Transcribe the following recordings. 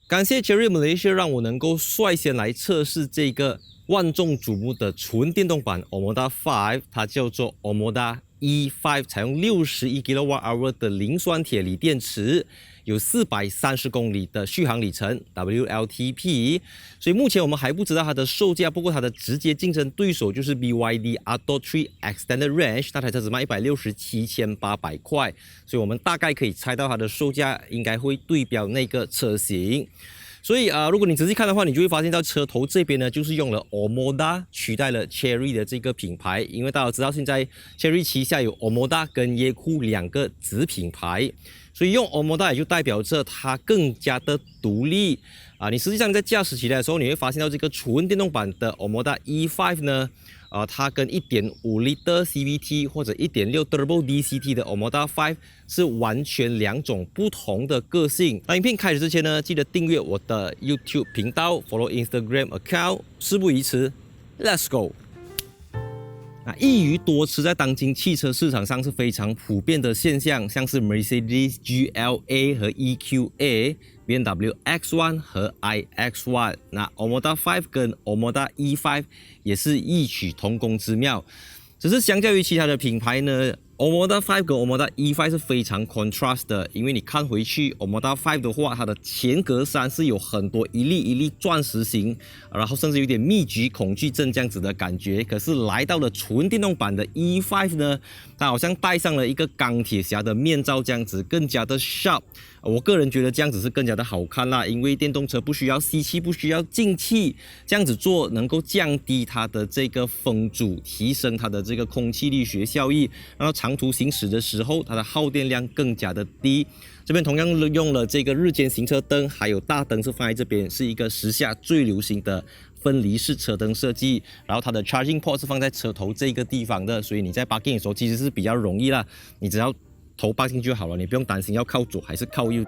感谢 Cherry Malaysia 让我能够率先来测试这个万众瞩目的纯电动版 Omoda 5，它叫做 Omoda E5，采用61 kWh 的磷酸铁锂电池，有430公里的续航里程 WLTP。所以目前我们还不知道它的售价，不过它的直接竞争对手就是 BYD Atto 3 Extended Range， 那台车子卖167,800块，所以我们大概可以猜到它的售价应该会对标那个车型。所以如果你仔细看的话，你就会发现到车头这边呢，就是用了 Omoda 取代了 Chery 的这个品牌，因为大家知道现在 Chery 旗下有 Omoda 跟耶库两个子品牌，所以用 Omoda 也就代表着它更加的独立你实际上在驾驶起来的时候，你会发现到这个纯电动版的 Omoda E5 呢。它跟1.5 liter CVT 或者1.6 Turbo DCT 的 Omoda 5是完全两种不同的个性。那影片开始之前呢，记得订阅我的 YouTube 频道 ，follow Instagram account。事不宜迟 ，Let's go！一鱼多吃在当今汽车市场上是非常普遍的现象，像是 Mercedes GLA 和 EQA、BMW X1 和iX1， 那 Omoda 5跟 Omoda E5 也是异曲同工之妙。只是相较于其他的品牌呢，Omoda 5跟 Omoda E5 是非常 contrast 的，因为你看回去 Omoda 5的话，它的前格栅是有很多一粒一粒钻石形，然后甚至有点密集恐惧症这样子的感觉。可是来到了纯电动版的 E5 呢，它好像戴上了一个钢铁侠的面罩这样子，更加的 sharp。我个人觉得这样子是更加的好看啦，因为电动车不需要吸气，不需要进气，这样子做能够降低它的这个风阻，提升它的这个空气力学效益，然后长途行驶的时候，它的耗电量更加的低。这边同样用了这个日间行车灯，还有大灯是放在这边，是一个时下最流行的分离式车灯设计。然后它的 charging port 是放在车头这个地方的，所以你在 parking 的时候其实是比较容易啦，你只要头放进就好了，你不用担心要靠左还是靠右。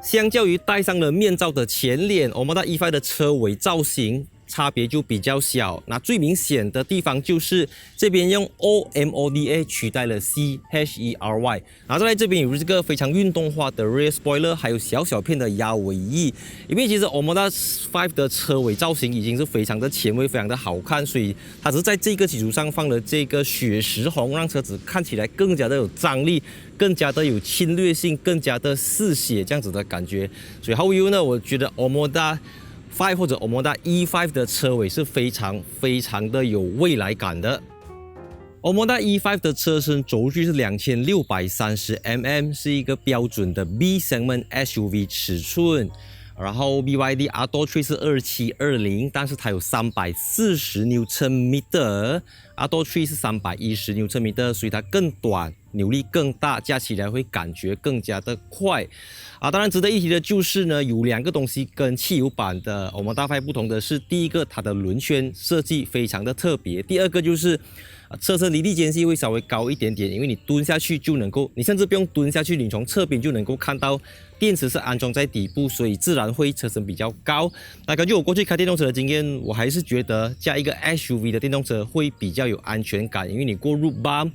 相较于戴上了面罩的前脸 ，Omoda E5 的车尾造型差别就比较小。那最明显的地方就是这边用 OMODA 取代了 CHERY， 然后再来这边有这个非常运动化的 rear spoiler， 还有小小片的压尾翼。因为其实 Omoda 5的车尾造型已经是非常的前卫，非常的好看，所以它只是在这个基础上放了这个血石红，让车子看起来更加的有张力，更加的有侵略性，更加的嗜血这样子的感觉。所以毫无疑问呢，我觉得 Omoda 5或者 Omoda E5 的车尾是非常的有未来感的。Omoda E5 的车身轴距是2630mm， 是一个标准的 B segment SUV 尺寸。然后 BYD Atto 3是2720，但是它有340 Nm，Atto 3是310 Nm， 所以它更短，扭力更大，驾起来会感觉更加的快。当然值得一提的就是呢，有两个东西跟汽油版的 Omoda 5不同的是，第一个它的轮圈设计非常的特别，第二个就是车身离地间隙会稍微高一点点，因为你蹲下去就能够，你甚至不用蹲下去，你从侧边就能够看到电池是安装在底部，所以自然会车身比较高。那根据我过去开电动车的经验，我还是觉得加一个 SUV 的电动车会比较有安全感，因为你过 road bump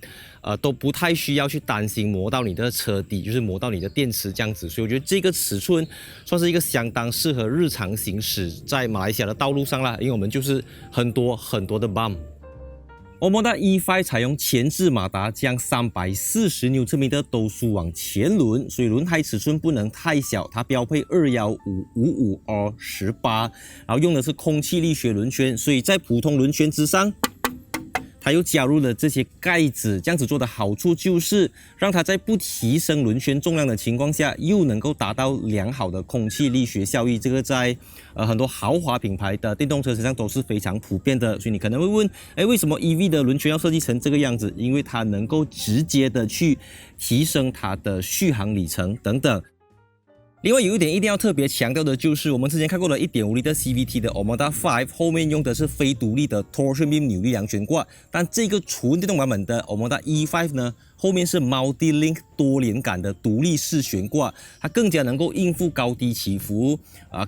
都不太需要去担心磨到你的车底，就是磨到你的电池这样子。所以我觉得这个尺寸算是一个相当适合日常行驶在马来西亚的道路上啦，因为我们就是很多的 bump。Omoda E5 采用前置马达，将340 Nm 的斗速往前轮，所以轮胎尺寸不能太小，它标配21555R18，然后用的是空气力学轮圈，所以在普通轮圈之上，它又加入了这些盖子，这样子做的好处就是让它在不提升轮圈重量的情况下，又能够达到良好的空气力学效益。这个在很多豪华品牌的电动车身上都是非常普遍的。所以你可能会问，为什么 EV 的轮圈要设计成这个样子？因为它能够直接的去提升它的续航里程等等。另外有一点一定要特别强调的就是，我们之前看过了 1.5 liter CVT 的 Omoda 5， 后面用的是非独立的 Torsion Beam 扭力梁悬挂，但这个纯电动版本的 Omoda E5 呢，后面是 Multi-Link 多连杆的独立式悬挂，它更加能够应付高低起伏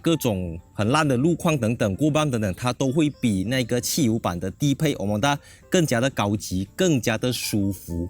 各种很烂的路况等等，过弯等等，它都会比那个汽油版的低配 Omoda 更加的高级，更加的舒服。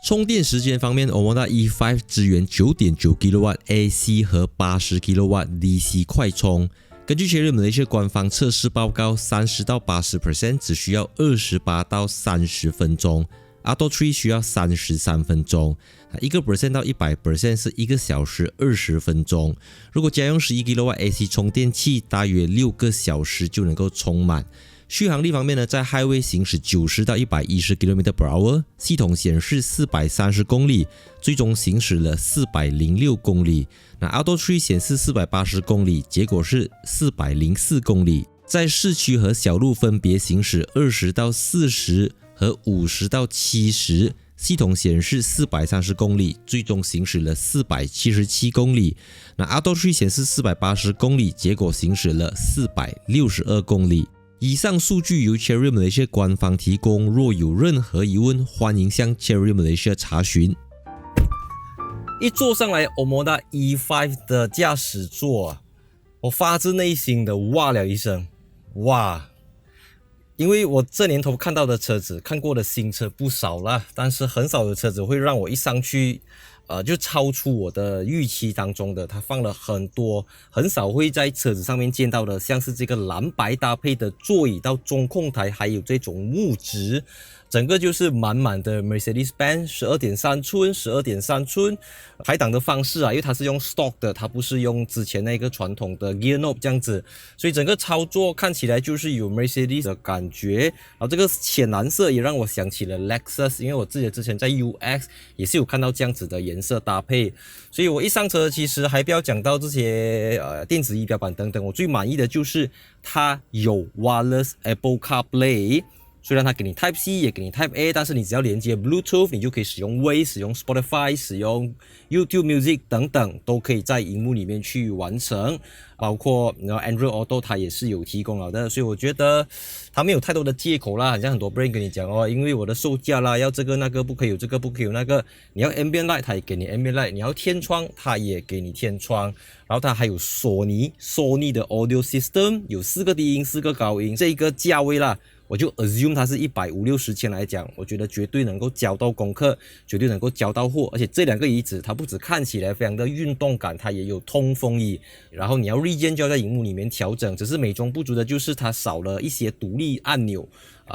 充电时间方面 ，Omoda E5 支援 9.9 kW AC 和80 kW DC 快充。根据 Chery Malaysia 官方测试报告，30到80% 只需要28到30分钟 ，Auto 3需要33分钟，1% 到100% 是1个小时20分钟。如果家用11 kW AC 充电器，大约6个小时就能够充满。续航力方面呢，在 Highway 行驶90到110 km/h， 系统显示430公里，最终行驶了406公里。那 Auto 3显示480公里，结果是404公里。在市区和小路分别行驶20到40和50到70，系统显示430公里，最终行驶了477公里。那 Auto 3显示480公里，结果行驶了462公里。以上数据由 Chery Malaysia 官方提供，若有任何疑问，欢迎向 Chery Malaysia 查询。一坐上来 Omoda E5 的驾驶座，我发自内心的哇了一声，哇！因为我这年头看到的车子，看过的新车不少了，但是很少有车子会让我一上去就超出我的预期当中的。它放了很多很少会在车子上面见到的，像是这个蓝白搭配的座椅到中控台，还有这种木质，整个就是满满的 Mercedes-Benz 12.3寸12.3寸排档的方式因为它是用 stock 的，它不是用之前那个传统的 gear knob 这样子，所以整个操作看起来就是有 Mercedes 的感觉。然后这个浅蓝色也让我想起了 Lexus， 因为我自己之前在 UX 也是有看到这样子的颜色搭配，所以我一上车其实还不要讲到这些电子仪表板等等，我最满意的就是它有 Wireless Apple CarPlay。虽然它给你 Type C 也给你 Type A， 但是你只要连接 Bluetooth， 你就可以使用 Waze、使用 Spotify、使用 YouTube Music 等等，都可以在荧幕里面去完成。包括Android Auto 它也是有提供了的，所以我觉得它没有太多的借口啦，好像很多 brand 跟你讲因为我的售价啦，要这个那个不可以有这个不可以有那个，你要 Ambient Light 它也给你 Ambient Light， 你要天窗它也给你天窗，然后它还有索尼的 Audio System， 有4个低音4个高音，这一个价位啦。我就 assume 它是150-160千来讲，我觉得绝对能够交到功课，绝对能够交到货。而且这2个椅子，它不只看起来非常的运动感，它也有通风椅。然后你要 regen 就要在荧幕里面调整，只是美中不足的就是它少了一些独立按钮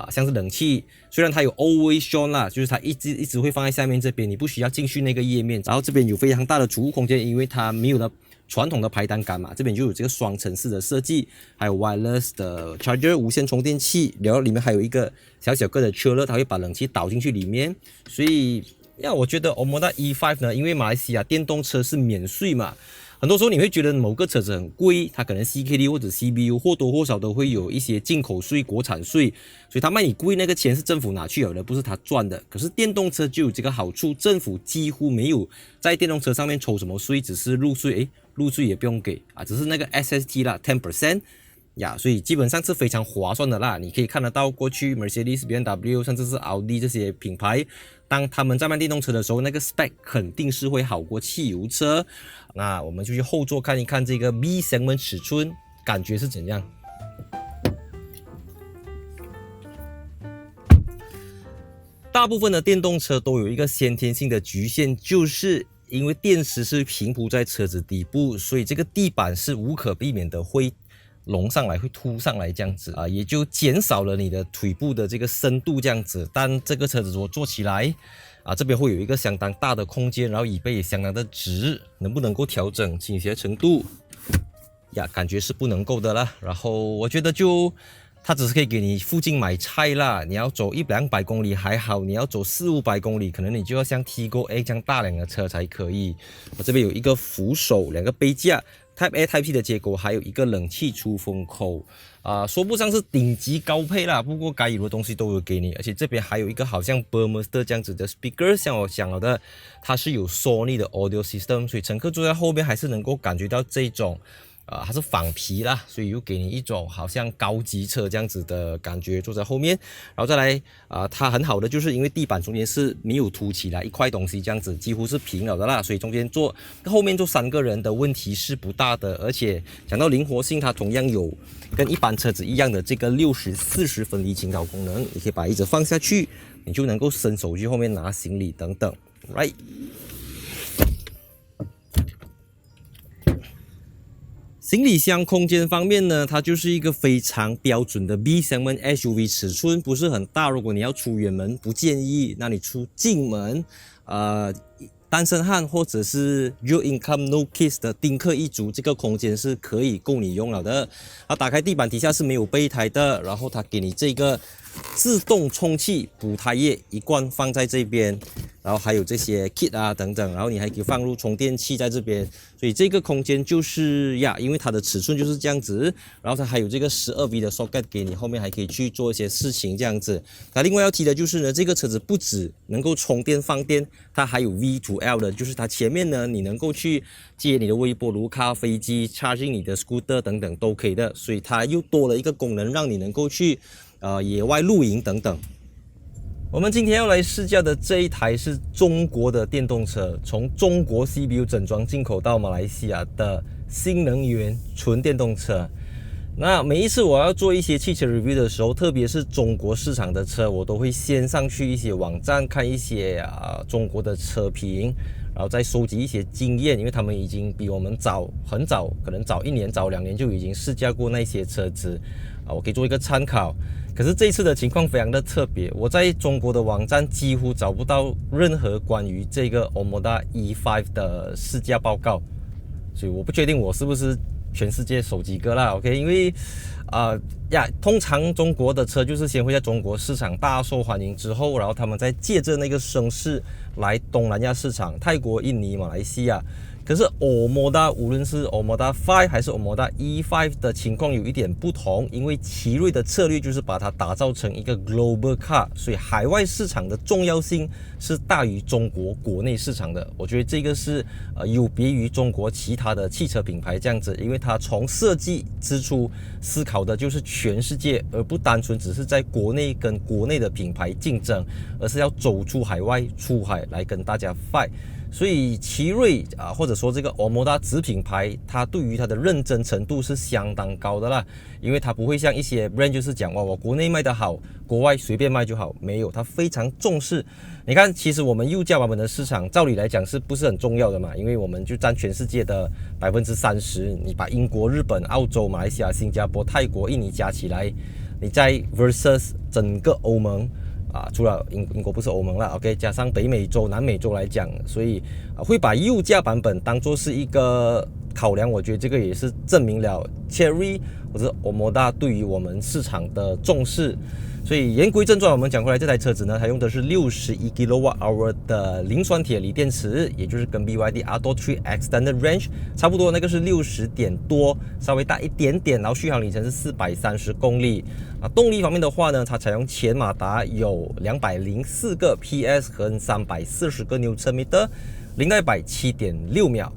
像是冷气，虽然它有 always on 啦，就是它一直会放在下面这边，你不需要进去那个页面。然后这边有非常大的储物空间，因为它没有了传统的排档杆嘛，这边就有这个双层式的设计，还有 wireless 的 charger 无线充电器，然后里面还有一个小个的 chiller， 它会把冷气导进去里面。所以我觉得 Omoda E5 呢，因为马来西亚电动车是免税嘛，很多时候你会觉得某个车子很贵，它可能 CKD 或者 CBU 或多或少都会有一些进口税、国产税，所以它卖你贵那个钱是政府拿去了的，不是他赚的。可是电动车就有这个好处，政府几乎没有在电动车上面抽什么税，只是入税，入税也不用给只是那个 SST 啦 10%。所以基本上是非常划算的啦。你可以看得到过去 Mercedes、BMW 甚至是奥迪这些品牌，当他们在卖电动车的时候，那个 spec 肯定是会好过汽油车。那我们就去后座看一看这个 B segment 尺寸感觉是怎样。大部分的电动车都有一个先天性的局限，就是因为电池是平铺在车子底部，所以这个地板是无可避免的会隆上来，会凸上来这样子也就减少了你的腿部的这个深度这样子。但这个车子我坐起来这边会有一个相当大的空间，然后椅背也相当的直，能不能够调整倾斜程度感觉是不能够的啦。然后我觉得它只是可以给你附近买菜啦，你要走100-200公里还好，你要走400-500公里，可能你就要像 Tigo A 这样大辆的车才可以。我这边有一个扶手，2个杯架，Type A、Type C 的接口，还有一个冷气出风口说不上是顶级高配啦，不过该有的东西都有给你。而且这边还有一个好像 Burmester 这样子的 speaker， 像我讲了的，它是有 Sony 的 audio system， 所以乘客坐在后面还是能够感觉到这种它是仿皮啦，所以又给你一种好像高级车这样子的感觉，坐在后面。然后再来它很好的就是因为地板中间是没有凸起来一块东西这样子，几乎是平了的啦，所以中间后面坐3个人的问题是不大的。而且讲到灵活性，它同样有跟一般车子一样的这个60/40分离倾倒功能，你可以把椅子放下去，你就能够伸手去后面拿行李等等 ，right？行李箱空间方面呢，它就是一个非常标准的 B segment SUV 尺寸，不是很大。如果你要出远门，不建议。那你出近门，单身汉或者是 Real Income No Kids 的丁克一族，这个空间是可以够你用了的。打开地板底下是没有备胎的，然后它给你这个自动充气补胎液一罐放在这边，然后还有这些 kit 等等，然后你还可以放入充电器在这边，所以这个空间就是因为它的尺寸就是这样子，然后它还有这个12V 的 socket 给你，后面还可以去做一些事情这样子。那另外要提的就是呢，这个车子不止能够充电放电，它还有 V2L 的，就是它前面呢你能够去接你的微波炉、咖啡机、charging 你的 scooter 等等都可以的，所以它又多了一个功能，让你能够去野外露营等等。我们今天要来试驾的这一台是中国的电动车，从中国 CBU 整装进口到马来西亚的新能源纯电动车。那每一次我要做一些汽车 review 的时候，特别是中国市场的车，我都会先上去一些网站看一些中国的车评，然后再收集一些经验，因为他们已经比我们很早，可能早1年、早2年就已经试驾过那些车子我可以做一个参考。可是这一次的情况非常的特别，我在中国的网站几乎找不到任何关于这个 Omoda E5 的试驾报告，所以我不确定我是不是全世界首几个啦 ，OK？ 因为通常中国的车就是先会在中国市场大受欢迎之后，然后他们再借着那个声势来东南亚市场，泰国、印尼、马来西亚。可是 Omoda 无论是 Omoda 5还是 Omoda E5 的情况有一点不同，因为奇瑞的策略就是把它打造成一个 global car， 所以海外市场的重要性是大于中国国内市场的。我觉得这个是有别于中国其他的汽车品牌这样子，因为它从设计之初思考的就是全世界，而不单纯只是在国内跟国内的品牌竞争，而是要走出海外、出海来跟大家 fight。所以奇瑞或者说这个 Omoda 子品牌，它对于它的认真程度是相当高的啦，因为它不会像一些 brand 就是讲我国内卖得好，国外随便卖就好，没有，它非常重视。你看，其实我们右驾版本的市场，照理来讲是不是很重要的嘛？因为我们就占全世界的30%，你把英国、日本、澳洲、马来西亚、新加坡、泰国、印尼加起来，你在 versus 整个欧盟。除了英国不是欧盟了 ，OK， 加上北美洲、南美洲来讲，所以会把右驾版本当作是一个考量。我觉得这个也是证明了 Chery 或者 Omoda 对于我们市场的重视。所以言归正传，我们讲回来，这台车子呢，它用的是61 kWh 的磷酸铁锂电池，也就是跟 BYD Atto 3 Extended Range 差不多，那个是60点多，稍微大一点点，然后续航里程是430公里。动力方面的话呢，它采用前马达，有204个 PS 和340个 Nm， 0到100 7.6秒。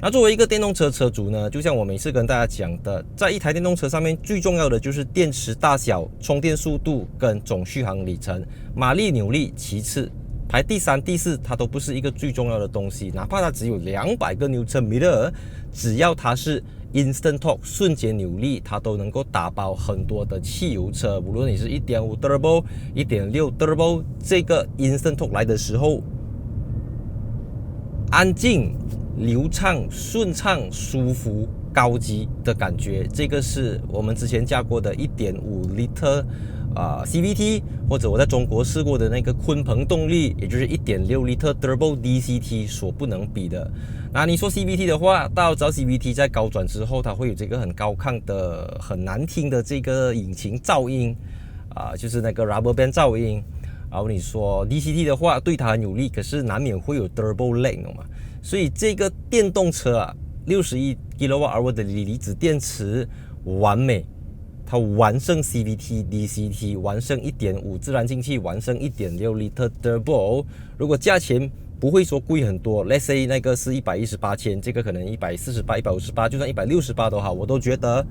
那作为一个电动车车主呢，就像我每次跟大家讲的，在一台电动车上面最重要的就是电池大小、充电速度跟总续航里程，马力扭力其次，排第3、第4它都不是一个最重要的东西，哪怕它只有200个 Nm， 只要它是 Instant Torque 瞬间扭力，它都能够打包很多的汽油车，无论你是 1.5 Turbo、1.6 Turbo， 这个 Instant Torque 来的时候，安静、流畅、顺畅、舒服、高级的感觉，这个是我们之前驾过的 1.5 Liter CVT， 或者我在中国试过的那个鲲鹏动力，也就是1.6 Liter Turbo DCT 所不能比的。那你说 CVT 的话，大家知道 CVT 在高转之后，它会有这个很高亢的、很难听的这个引擎噪音就是那个 rubber band 噪音。然后你说 DCT 的话，对它很有利，可是难免会有 turbo lag 嘛。所以这个电动车61 kWh 的锂离子电池完美，它完胜 CVT、DCT， 完胜 1.5 自然进气，完胜 1.6 Liter Turbo。如果价钱不会说贵很多。Let's say 那个是118,000，这个可能148、158，就算168都好，我都觉得。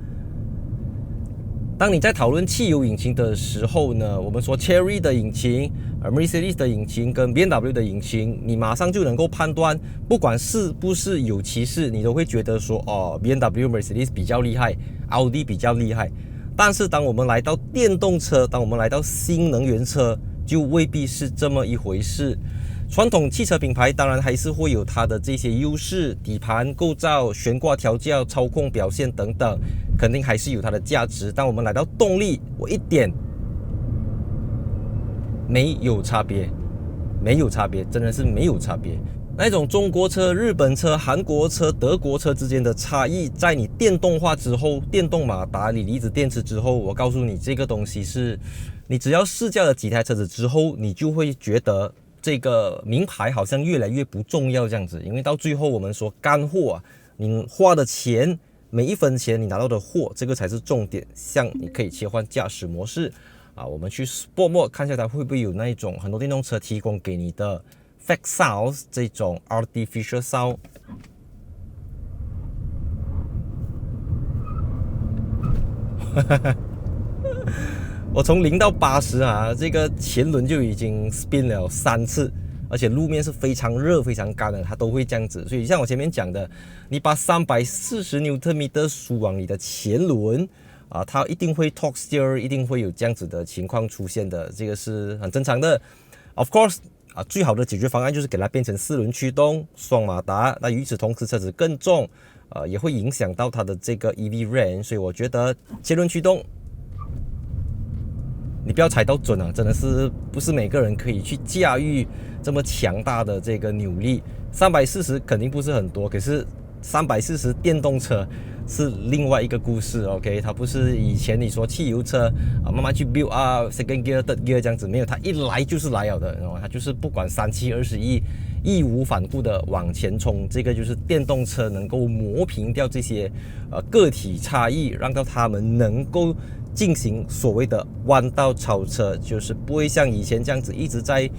当你在讨论汽油引擎的时候呢，我们说 Chery 的引擎、Mercedes 的引擎跟 BMW 的引擎，你马上就能够判断，不管是不是有歧视，你都会觉得说哦 BMW、Mercedes 比较厉害，奥迪比较厉害。但是当我们来到电动车，当我们来到新能源车，就未必是这么一回事。传统汽车品牌当然还是会有它的这些优势，底盘构造、悬挂调教、操控表现等等，肯定还是有它的价值。当我们来到动力，我一点没有差别，没有差别，真的是没有差别。那种中国车、日本车、韩国车、德国车之间的差异，在你电动化之后，电动马达、锂离子电池之后，我告诉你，这个东西是，你只要试驾了几台车子之后，你就会觉得这个名牌好像越来越不重要这样子。因为到最后我们说干货啊，你花的钱，每一分钱你拿到的货，这个才是重点。像你可以切换驾驶模式啊，我们去 Sport Mode 看一下它会不会有那一种很多电动车提供给你的 Fake Sounds 这种 Artificial Sound。我从0到80啊，这个前轮就已经 spin 了3次，而且路面是非常热、非常干的，它都会这样子。所以像我前面讲的，你把340Nm输往你的前轮啊，它一定会 torque steer， 一定会有这样子的情况出现的，这个是很正常的。Of course。最好的解决方案就是给它变成4轮驱动双马达，那与此同时车子更重，也会影响到它的这个 EV range， 所以我觉得前轮驱动，你不要踩到准啊，真的是不是每个人可以去驾驭这么强大的这个扭力。340肯定不是很多，可是340电动车是另外一个故事 ，OK， 它不是以前你说汽油车啊，慢慢去 build up second gear、third gear 这样子，没有，它一来就是来了的，它就是不管37、21，义无反顾的往前冲。这个就是电动车能够磨平掉这些个体差异，让到他们能够进行所谓的弯道超车，就是不会像以前这样子一直在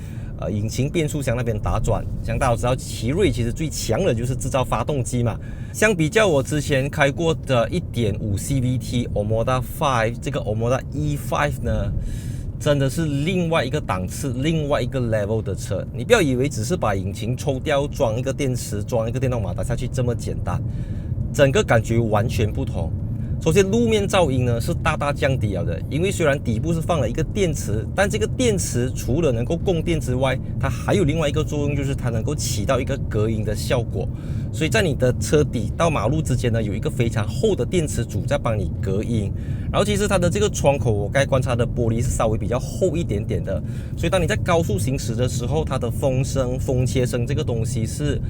引擎变速箱那边打转。像大家知道，奇瑞其实最强的就是制造发动机嘛。相比较我之前开过的 1.5 CVT Omoda 5， 这个 Omoda E5 呢，真的是另外一个档次、另外一个 level 的车。你不要以为只是把引擎抽掉，装一个电池、装一个电动马达下去这么简单，整个感觉完全不同。首先，路面噪音呢是大大降低了的，因为虽然底部是放了一个电池，但这个电池除了能够供电之外，它还有另外一个作用，就是它能够起到一个隔音的效果。所以在你的车底到马路之间呢，有一个非常厚的电池组在帮你隔音。然后其实它的这个窗口，我该观察的玻璃是稍微比较厚一点点的，所以当你在高速行驶的时候，它的风声、风切声这个东西是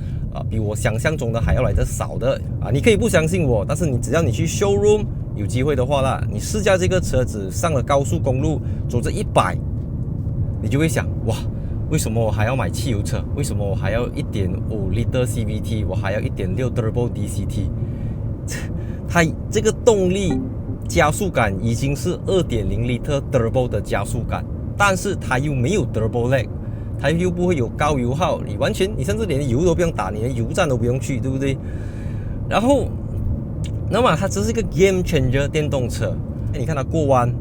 比我想象中的还要来得少的啊！你可以不相信我，但是只要你去 showroom 有机会的话啦，你试驾这个车子上了高速公路，走着100，你就会想哇，为什么我还要买汽油车？为什么我还要1.5 liter CVT？ 我还要1.6 turbo DCT？ 它这个动力加速感已经是2.0 liter turbo 的加速感，但是它又没有 turbo lag。它又不会有高油耗，你甚至连油都不用打，你连油站都不用去，对不对？然后，那么它只是一个 game changer 电动车。你看它过弯，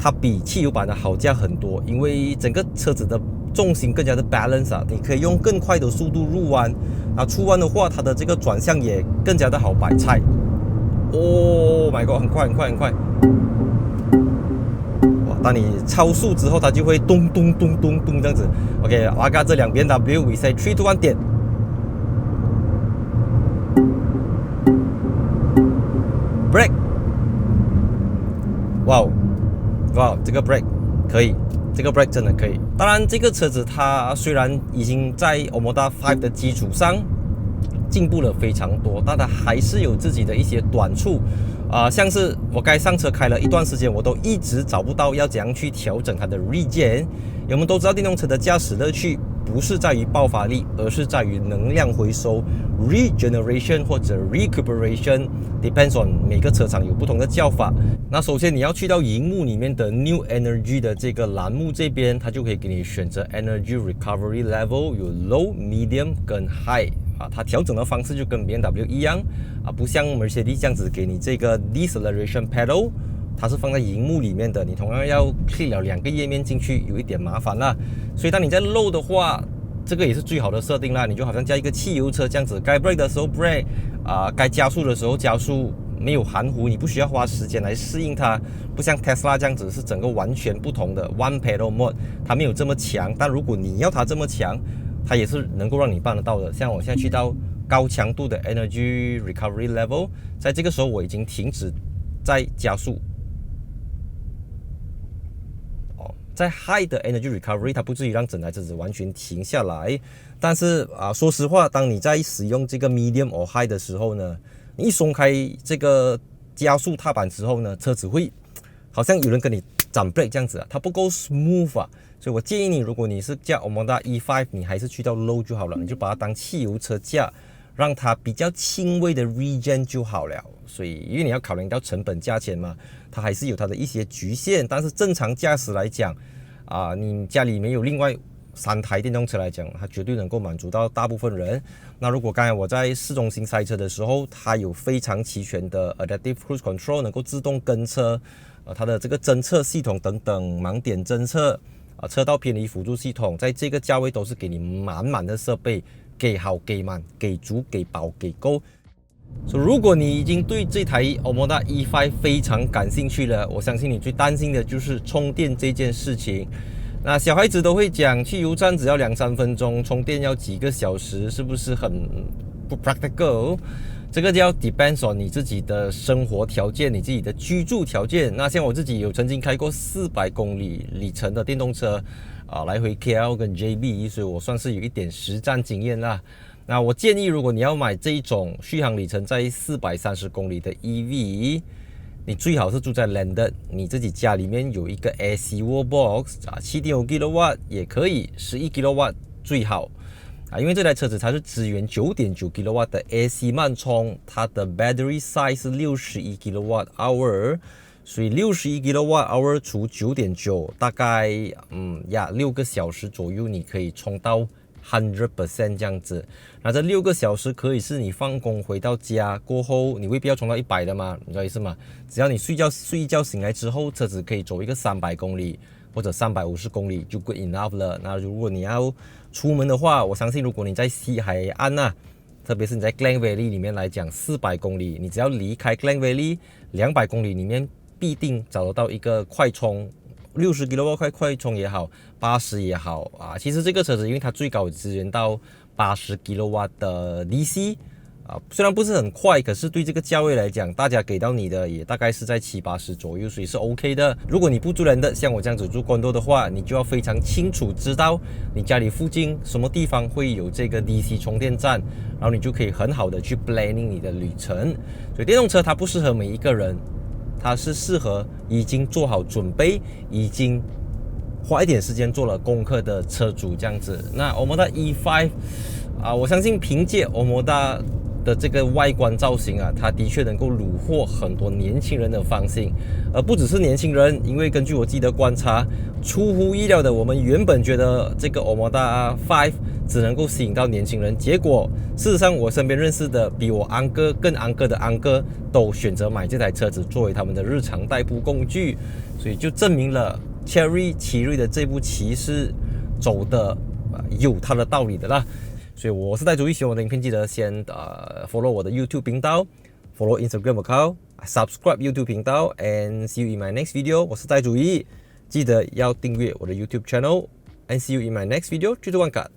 它比汽油版的好驾很多，因为整个车子的重心更加的 balance 啊，你可以用更快的速度入弯，啊，出弯的话，它的这个转向也更加的好摆菜。Oh my god， 很快很快很快！当你超速之后，它就会咚咚咚咚咚这样子。OK， 阿嘎这两边 W，we say 3, 2, 1点。Brake， 哇哇，这个 brake 可以，这个 brake 真的可以。当然，这个车子它虽然已经在 Omoda 5的基础上进步了非常多，但它还是有自己的一些短处。像是我该上车开了一段时间，我都一直找不到要怎样去调整它的 regen。我们都知道电动车的驾驶乐趣不是在于爆发力，而是在于能量回收 regeneration 或者 recuperation depends on 每个车厂有不同的叫法。那首先你要去到荧幕里面的 New Energy 的这个栏目这边，它就可以给你选择 Energy Recovery Level， 有 Low、Medium 跟 High。它调整的方式就跟 BMW 一样不像 Mercedes 这样子给你这个 Deceleration Pedal， 它是放在荧幕里面的，你同样要 click 了2个页面进去，有一点麻烦啦。所以当你在 low 的话，这个也是最好的设定啦，你就好像加一个汽油车这样子，该 brake 的时候 brake，该加速的时候加速，没有含糊，你不需要花时间来适应它，不像 Tesla 这样子是整个完全不同的 One Pedal Mode， 它没有这么强，但如果你要它这么强，它也是能够让你办得到的。像我现在去到高强度的 Energy Recovery Level， 在这个时候我已经停止在加速。在 High 的 Energy Recovery， 它不至于让整台车子完全停下来，但是说实话，当你在使用这个 Medium or High 的时候呢，你一松开这个加速踏板之后呢，车子会好像有人跟你掌 brake 这样子它不够 smooth所以我建议你，如果你是驾 Omoda E5， 你还是去到 low 就好了，你就把它当汽油车驾，让它比较轻微的 regen 就好了。所以因为你要考量到成本价钱嘛，它还是有它的一些局限，但是正常驾驶来讲你家里没有另外3台电动车来讲，它绝对能够满足到大部分人。那如果刚才我在市中心塞车的时候，它有非常齐全的 Adaptive Cruise Control， 能够自动跟车，它的这个侦测系统等等，盲点侦测车道偏离辅助系统，在这个价位都是给你满满的设备，给好给满给足给饱给够。如果你已经对这台 Omoda E5 非常感兴趣了，我相信你最担心的就是充电这件事情。那小孩子都会讲，去油站只要2-3分钟，充电要几个小时，是不是很不 practical？ 这个就要 depends on 你自己的生活条件，你自己的居住条件。那像我自己有曾经开过400公里里程的电动车来回 KL 跟 JB， 所以我算是有一点实战经验啦。那我建议，如果你要买这一种续航里程在430公里的 EV， 你最好是住在 landed， 你自己家里面有一个 AC Wallbox7.5 kW 也可以，11 kW 最好因为这台车子它是支援 9.9 kW 的 AC 慢充，它的 battery size 是61 kWh， 所以61 kWh 除 9.9， 大概6个小时左右你可以充到100% 这样子。那这6个小时可以是你放工回到家过后，你未必要充到100的嘛，你知道意思吗？只要你睡一觉醒来之后，车子可以走一个300公里或者350公里就 good enough 了。那如果你要出门的话，我相信如果你在西海岸特别是你在 Klang Valley 里面来讲，400公里，你只要离开 Klang Valley 200公里里面必定找得到一个快充，60 kW 快充也好，80也好其实这个车子因为它最高支援到80 kW 的 DC虽然不是很快，可是对这个价位来讲，大家给到你的也大概是在70-80左右，所以是 OK 的。如果你不住人的，像我这样子住condo的话，你就要非常清楚知道你家里附近什么地方会有这个 DC 充电站，然后你就可以很好的去 planning 你的旅程。所以电动车它不适合每一个人，它是适合已经做好准备，已经花一点时间做了功课的车主这样子。那 Omoda E5 我相信凭借 Omoda的这个外观造型它的确能够虏获很多年轻人的芳心，而不只是年轻人，因为根据我自己的观察，出乎意料的，我们原本觉得这个 Omoda 5只能够吸引到年轻人，结果事实上我身边认识的比我安哥更安哥的安哥都选择买这台车子作为他们的日常代步工具，所以就证明了 Chery 奇瑞的这部棋是走的有它的道理的啦。所以我是戴主义，喜欢我的影片记得先follow 我的 YouTube 频道， follow Instagram account， subscribe YouTube 频道 and see you in my next video。 我是戴主义，记得要订阅我的 YouTube channel and see you in my next video。 去做观看。